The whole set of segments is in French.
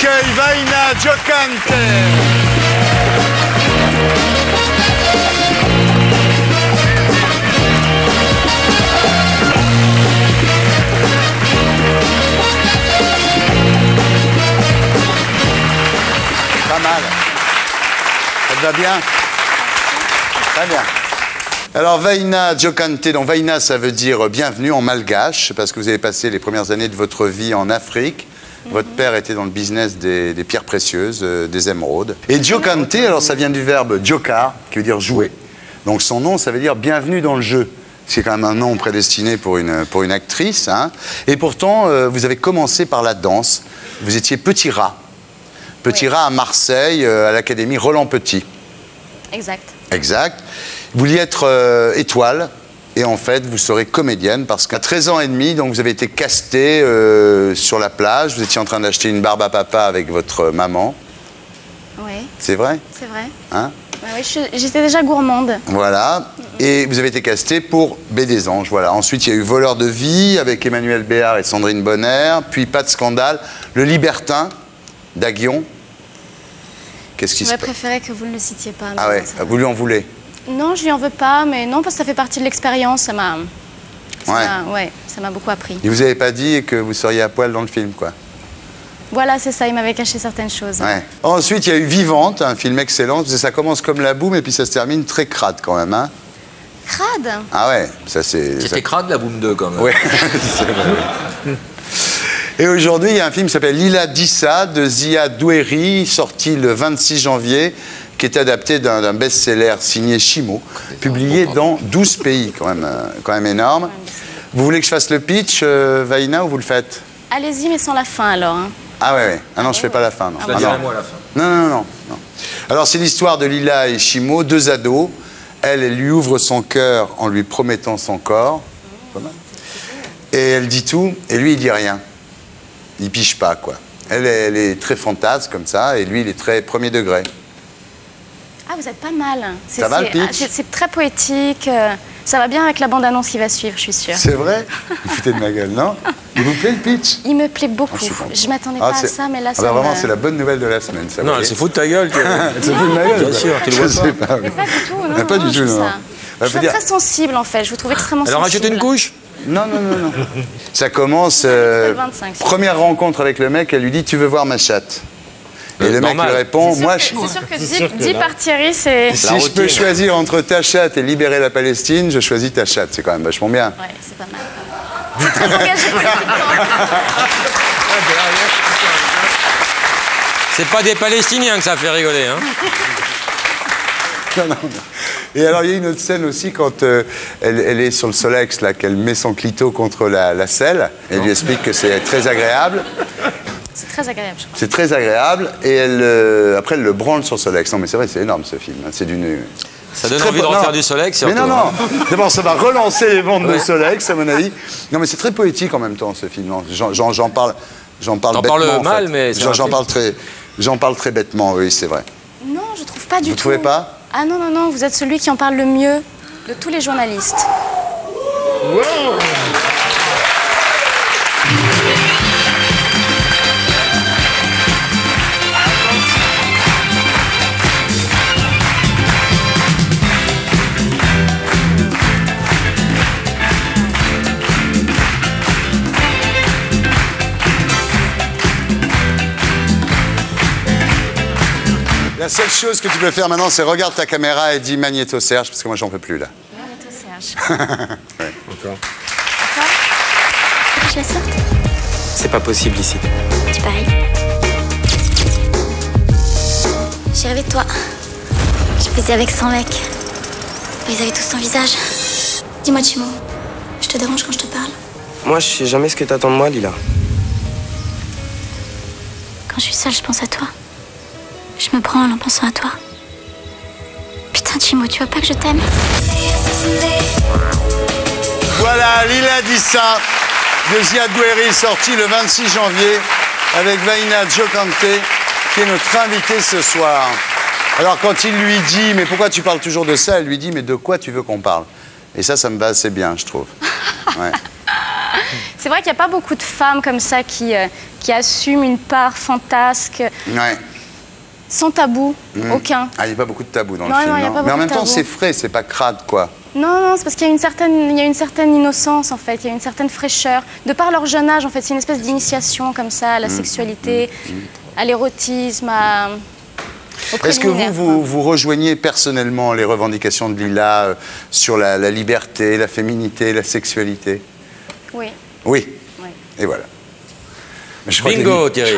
accueille Vaina Giocante. Pas mal. Ça te va bien? Très bien. Alors, Vaina Giocante, donc Vaina, ça veut dire bienvenue en malgache, parce que vous avez passé les premières années de votre vie en Afrique. Votre père était dans le business des pierres précieuses, des émeraudes. Et Giocante, alors ça vient du verbe giocar, qui veut dire jouer. Donc son nom, ça veut dire bienvenue dans le jeu. C'est quand même un nom prédestiné pour une actrice. Hein. Et pourtant, vous avez commencé par la danse. Vous étiez petit rat. Petit rat à Marseille, à l'académie Roland Petit. Exact. Exact. Vous vouliez être étoile. Et en fait, vous serez comédienne parce qu'à 13 ans et demi, donc vous avez été castée sur la plage. Vous étiez en train d'acheter une barbe à papa avec votre maman. Oui. C'est vrai? C'est vrai. Hein? Oui, j'étais déjà gourmande. Voilà. Et vous avez été castée pour Baie des Anges. Voilà. Ensuite, il y a eu Voleur de vie avec Emmanuel Béard et Sandrine Bonner. Puis Pas de scandale. Le Libertin d'Aguillon. Qu'est-ce qui se passe? J'aurais préféré que vous ne le citiez pas. Ah ouais, vous lui en voulez? Non, je lui en veux pas, mais non, parce que ça fait partie de l'expérience. Ça m'a beaucoup appris. Il vous avait pas dit que vous seriez à poil dans le film, quoi? Voilà, c'est ça, il m'avait caché certaines choses. Ouais. Ensuite, il y a eu Vivante, un film excellent. Ça commence comme la boum et puis ça se termine très crade quand même. Hein. Crade? Ah ouais, ça c'est... C'était crade la boum 2 quand même. Oui, c'est vrai. Et aujourd'hui, il y a un film qui s'appelle Lila Dissa de Zia Doueri, sorti le 26 janvier, qui est adapté d'un best-seller signé Chimo, publié dans 12 pays, quand même énorme. Vous voulez que je fasse le pitch, Vaina, ou vous le faites? Allez-y, mais sans la fin alors. Hein. Ah ouais. Ah non, je fais pas la fin. Non. Je la dirai moi à la fin. Non. Alors, c'est l'histoire de Lila et Chimo, deux ados. Elle lui ouvre son cœur en lui promettant son corps. Pas mal. Et elle dit tout, et lui, il dit rien. Il piche pas, quoi. Elle est très fantasque, comme ça, et lui, il est très premier degré. Ah, vous êtes pas mal. Ça va, le pitch? C'est très poétique. Ça va bien avec la bande-annonce qui va suivre, je suis sûre. C'est vrai? Vous foutez de ma gueule, non? Il vous plaît, le pitch? Il me plaît beaucoup. Je m'attendais pas à ça, mais là, ça vraiment, c'est la bonne nouvelle de la semaine, ça. Non, elle se fout de ta gueule. Elle se fout de ma gueule? Bien sûr, tu le vois pas. Mais pas du tout, non. Pas du tout, non. Je suis très sensible, en fait. Je vous trouve extrêmement sensible. Alors, rajoutez une couche? Non. Ça commence, première rencontre avec le mec, elle lui dit « Tu veux voir ma chatte ?» Et le mec lui répond « Moi, c'est sûr que dit par Thierry, c'est... Si je peux choisir entre ta chatte et libérer la Palestine, je choisis ta chatte. » C'est quand même vachement bien. Ouais, c'est pas mal. C'est très engagé politiquement. C'est pas des Palestiniens que ça fait rigoler, hein? Non. Et alors, il y a une autre scène aussi quand elle est sur le Solex, là, qu'elle met son clito contre la selle. Elle lui explique que c'est très agréable. C'est très agréable, je crois. C'est très agréable. Et après, elle le branle sur le Solex. Non, mais c'est vrai, c'est énorme, ce film. C'est d'une... Ça donne envie de refaire du Solex, surtout. Mais non. D'abord, ça va relancer les ventes de Solex, à mon avis. Non, mais c'est très poétique en même temps, ce film. J'en parle bêtement. Parle mal, mais... J'en parle très bêtement, oui, c'est vrai. Non, je trouve pas du tout. Vous trouvez pas? Ah non, vous êtes celui qui en parle le mieux de tous les journalistes. Wow. La seule chose que tu peux faire maintenant, c'est regarde ta caméra et dis Magnéto Serge, parce que moi, j'en peux plus, là. Magnéto Serge. Ouais. Encore. Je la sorte? C'est pas possible ici. Tu pareil. J'ai rêvé de toi. Je faisais avec 100 mecs. Ils avaient tous ton visage. Dis-moi, Chimo, je te dérange quand je te parle? Moi, je sais jamais ce que t'attends de moi, Lila. Quand je suis seule, je pense à toi. Je me branle en pensant à toi. Putain, Chimo, tu vois pas que je t'aime? Voilà, Lila Dissa de Zia Doueri, sorti le 26 janvier avec Vaina Giocante, qui est notre invitée ce soir. Alors, quand il lui dit « Mais pourquoi tu parles toujours de ça ?» Elle lui dit « Mais de quoi tu veux qu'on parle ?» Et ça me va assez bien, je trouve. Ouais. C'est vrai qu'il n'y a pas beaucoup de femmes comme ça qui assument une part fantasque, Ouais. sans tabou, aucun. Ah, il n'y a pas beaucoup de tabous dans le Non, film, non, il y a non. pas Mais en beaucoup même de temps, tabous. c'est frais, c'est pas crade, quoi. Non, c'est parce qu'il y a une certaine innocence, en fait. Il y a une certaine fraîcheur. De par leur jeune âge, en fait, c'est une espèce d'initiation, comme ça, à la sexualité, à l'érotisme, au Est-ce que préliminaire, vous rejoignez personnellement les revendications de Lila sur la liberté, la féminité, la sexualité? Oui. Oui. Oui. Et voilà. Mais je crois que Bingo, Thierry.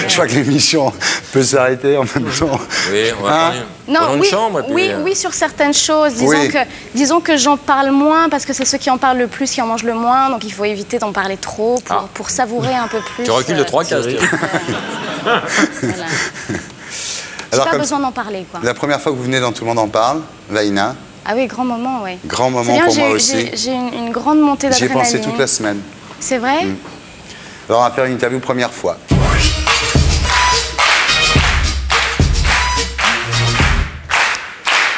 je crois que l'émission peut s'arrêter en même temps. Oui, on va Hein? prendre Non, une oui, chambre. Et puis, oui, sur certaines choses. Oui. Disons que j'en parle moins parce que c'est ceux qui en parlent le plus qui en mangent le moins. Donc il faut éviter d'en parler trop pour savourer un peu plus. Tu recules de 3 cases, Thierry. Voilà. J'ai pas comme besoin d'en parler, quoi. la première fois que vous venez dans Tout le monde en parle, Vaïna, Ah oui, grand moment, oui. grand moment C'est bien, pour moi aussi. j'ai une grande montée J'y ai d'adrénaline. pensé toute la semaine. C'est vrai? Alors on va faire une interview première fois.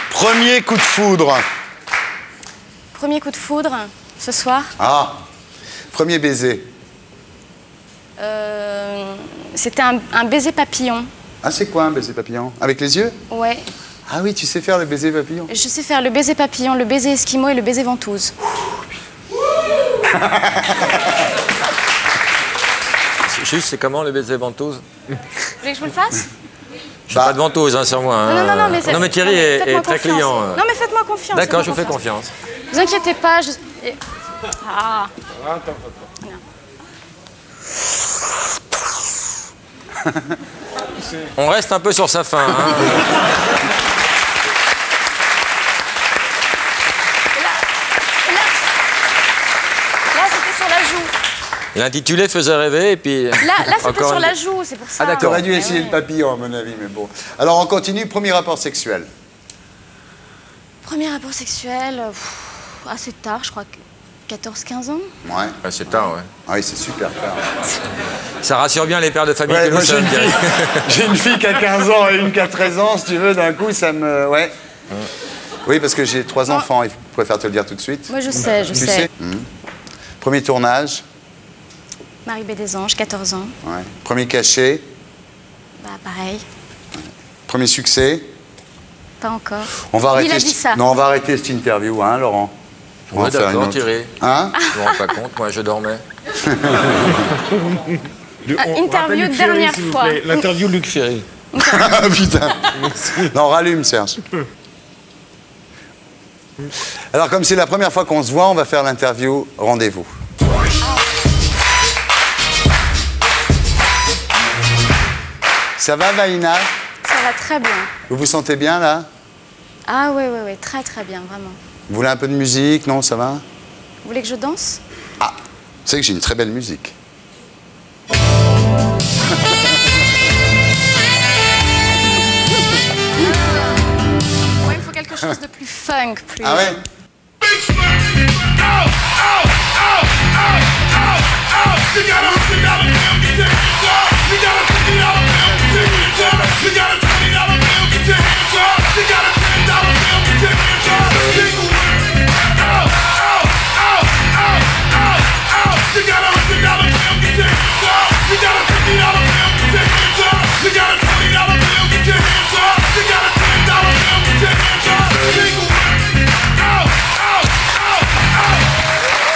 Premier coup de foudre. Premier coup de foudre, ce soir. Ah, premier baiser. C'était un baiser papillon. Ah, c'est quoi un baiser papillon? Avec les yeux? Ouais. Ah oui, tu sais faire le baiser papillon? Je sais faire le baiser papillon, le baiser esquimau et le baiser ventouse. Juste, c'est comment le baiser ventouse? Vous voulez que je vous le fasse? Je n'ai pas de ventouse hein, sur moi. hein. Non, mais Thierry est faites-moi très confiance. client. Non, mais faites-moi confiance. D'accord, je faites-moi vous fais confiance. Ne vous inquiétez pas. Ah. On reste un peu sur sa faim. hein. Là, c'était sur la joue. L'intitulé faisait rêver et puis... Là c'était encore sur une- la joue, c'est pour ça. Ah d'accord, t'aurais dû Mais essayer oui. le papillon à mon avis, mais bon. Alors on continue, premier rapport sexuel. Premier rapport sexuel, assez tard, je crois que 14-15 ans. Ouais. Ouais, c'est tard, ouais. Ah oui, c'est super tard. Ça rassure bien les pères de famille Ouais, que nous moi j'ai sommes, une, Thierry. j'ai une fille qui a 15 ans et une qui a 13 ans, si tu veux, d'un coup ça me... Ouais. Oui, parce que j'ai 3 enfants, il préfère te le dire tout de suite. Moi, je sais, je Tu sais. sais Premier tournage, Marie B des Anges, 14 ans. ouais. Premier cachet, Bah, pareil. premier succès. Pas encore. On va arrêter Il a dit ça. Non, on va arrêter cette interview, hein, Laurent. On va Ouais, en faire une d'accord, autre. Thierry. Hein Je me rends pas compte, moi je dormais. Interview Luc Ferry, dernière s'il vous fois. plaît. L'interview Luc Ferry. Ah putain. Non, rallume, Serge. Alors, comme c'est la première fois qu'on se voit, on va faire l'interview rendez-vous. Ça va, Vaïna? Ça va très bien. Vous vous sentez bien, là? Ah oui, très très bien, vraiment. Vous voulez un peu de musique? Non, ça va? Vous voulez que je danse? Ah, c'est que j'ai une très belle musique. Ouais, il faut quelque chose de plus funk, plus... Ah ouais?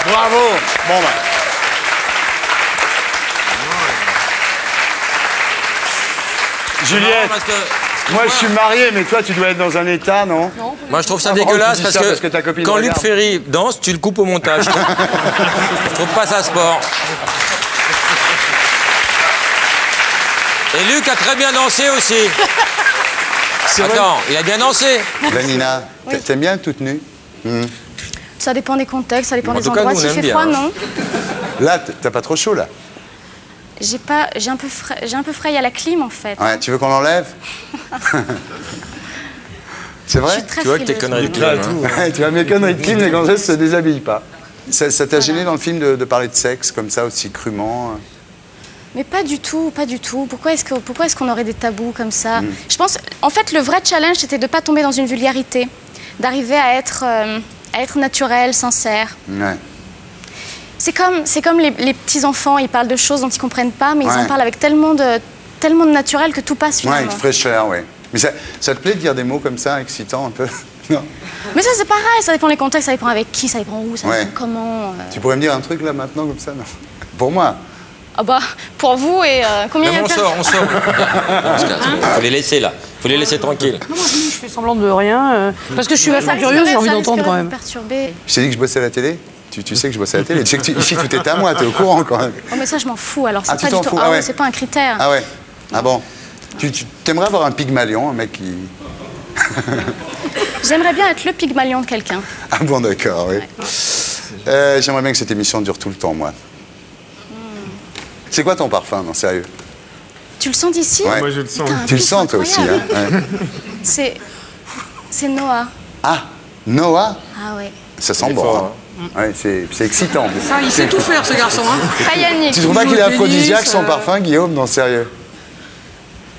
Bravo! Bon, ben. Juliette, Non, parce que- moi je suis marié, mais toi tu dois être dans un état, non? Moi, je trouve ça Ah, dégueulasse tu dis parce ça que, parce que ta copine quand Luc regarde. Ferry danse, tu le coupes au montage. Je trouve pas ça sport. Et Luc a très bien dansé aussi. Attends, il a bien dansé. Vanina, t'aimes bien toute nue? Ça dépend des contextes, ça dépend En des tout cas, endroits. nous, on S'il aime fait bien, froid, hein. non. Là, t'as pas trop chaud, là? J'ai un peu frais, j'ai un peu frais à la clim, en fait. Ouais, tu veux qu'on l'enlève? C'est Je vrai? suis très Tu vois que tes frileuse. conneries de clim, hein. Ouais, tu vois, mes conneries de clim, les gonzesses se déshabillent pas. Ça t'a gêné dans le film de parler de sexe comme ça, aussi crûment? Mais pas du tout, pas du tout. Pourquoi est-ce qu'on aurait des tabous comme ça? Je pense, en fait, le vrai challenge, c'était de ne pas tomber dans une vulgarité, d'arriver à être naturel, sincère. Ouais. C'est comme les petits-enfants, ils parlent de choses dont ils ne comprennent pas, mais ils en parlent avec tellement de naturel que tout passe finalement. Ouais, avec fraîcheur, oui. Mais ça te plaît de dire des mots comme ça, excitants un peu? Non. Mais ça, c'est pareil, ça dépend des contextes, ça dépend avec qui, ça dépend où, ça dépend comment. Tu pourrais me dire un truc là maintenant comme ça, non? Pour moi. Ah bah, pour vous et combien il y a de personnes? On sort. Faut les laisser là. Faut les laisser tranquilles. Non, moi, je fais semblant de rien, parce que je suis vachement curieuse, j'ai envie d'entendre quand même. Perturbé. Je t'ai dit que je bossais à la télé? Tu sais que je bossais à la télé. Tu sais que ici tout est à moi, t'es au courant quand même. Oh mais ça je m'en fous alors, c'est Ah, pas tu du t'en tout. fous? Ah ouais, ouais. c'est pas un critère. Ah ouais. Ah bon. Tu t'aimerais avoir un Pygmalion, un mec qui. J'aimerais bien être le Pygmalion de quelqu'un. Ah bon, d'accord, oui. J'aimerais bien que cette émission dure tout le temps, moi. C'est quoi ton parfum, non, sérieux? Tu le sens d'ici? Ouais. Moi, je le sens. Tu le sens, toi aussi, hein? Ouais. C'est Noah. Ah, Noah? Ah ouais. Ça sent bon, hein. Ouais, c'est excitant. Ça, il sait tout faire, ce garçon. Hein. Pas Yannick. Tu trouves pas qu'il est aphrodisiaque, son parfum, Guillaume? Non, sérieux.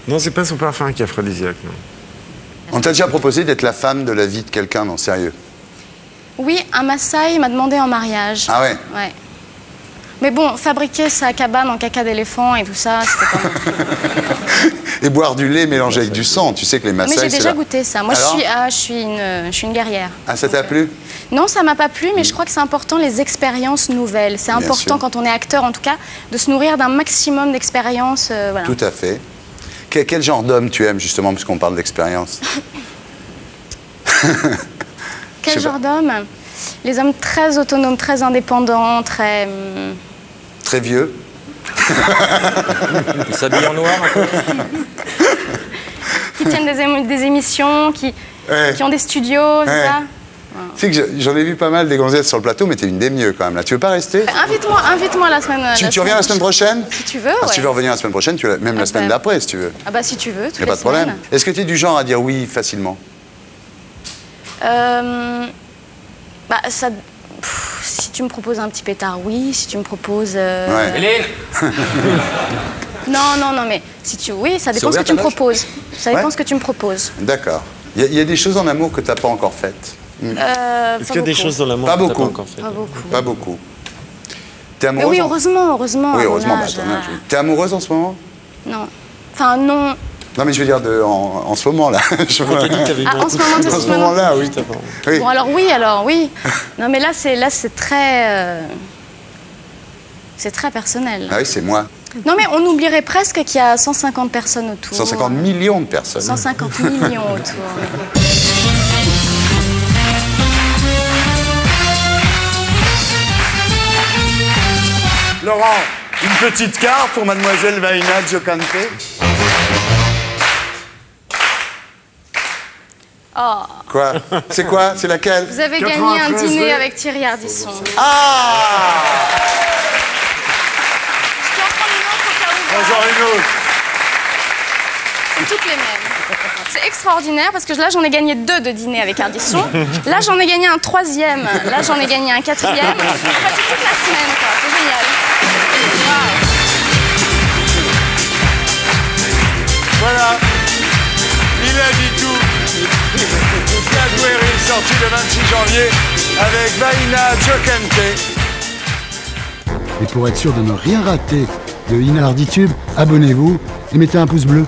Non, c'est pas son parfum qui est aphrodisiaque, non. On t'a déjà proposé d'être la femme de la vie de quelqu'un, non, sérieux? Oui, un Maasai m'a demandé en mariage. Ah ouais? Ouais. Mais bon, fabriquer sa cabane en caca d'éléphant et tout ça, c'était pas bon. Et boire du lait mélangé avec du sang, tu sais que les Maasai... Mais j'ai déjà goûté ça. Moi, Alors je suis une guerrière. Ah, ça t'a plu? Non, ça m'a pas plu, mais je crois que c'est important les expériences nouvelles. C'est important sûr. quand on est acteur, en tout cas, de se nourrir d'un maximum d'expériences. Voilà. Tout à fait. Quel genre d'homme tu aimes, justement, puisqu'on parle d'expérience? Quel genre d'homme? Les hommes très autonomes, très indépendants, très... Très vieux? Il s'habille en noir un peu. qui tiennent des émissions, qui ont des studios, c'est ça? Tu sais que j'en ai vu pas mal des gonzesses sur le plateau, mais t'es une des mieux quand même. Là, tu veux pas rester? Invite-moi la semaine. Tu reviens la semaine prochaine? Si tu veux, Ah, ouais. si tu veux revenir la semaine prochaine, même la semaine d'après, si tu veux. Ah bah si tu veux, toutes Y a les pas de problème. semaines. Est-ce que tu es du genre à dire oui facilement? Bah ça... si tu me proposes un petit pétard, oui. Si tu me proposes... Ouais. Hélène. Non, mais si tu... Oui, ça dépend ce que ouvert tu me ta page proposes. Ça dépend Ouais. ce que tu me proposes. D'accord. Il y a des choses en amour que t'as pas encore faites? Est-ce qu'il y a des choses dans l'amour Pas que t'as beaucoup. pas encore fait? Pas beaucoup. Pas beaucoup. T'es Mais amoureuse? oui, heureusement. Oui, à mon heureusement, âge, bah, ton âge, oui. T'es amoureuse en ce moment? Non. Enfin, non. Non, mais je veux dire en ce moment là. En ce moment, En ce moment-là, oui. Oui. Bon, alors oui. Non, mais là, c'est très... c'est très personnel. Ah oui, c'est moi. Non, mais on oublierait presque qu'il y a 150 personnes autour. 150 millions de personnes. 150 millions autour. Laurent, une petite carte pour mademoiselle Vaina Giocante. Oh, Quoi? C'est quoi? C'est laquelle? vous avez gagné un dîner avec Thierry Ardisson. Ah! Je peux en prendre une autre au cas où. Bonjour, une autre. C'est toutes les mêmes. C'est extraordinaire parce que là, j'en ai gagné 2 de dîner avec Ardisson. Là, j'en ai gagné un 3e. Là, j'en ai gagné un 4e. En fait, toute la semaine, quoi. C'est génial. Wow. Voilà. Il a dit tout. Cadbury, sorti le 26 janvier avec Vaina Giocante. Et pour être sûr de ne rien rater de Inarditube, abonnez-vous et mettez un pouce bleu.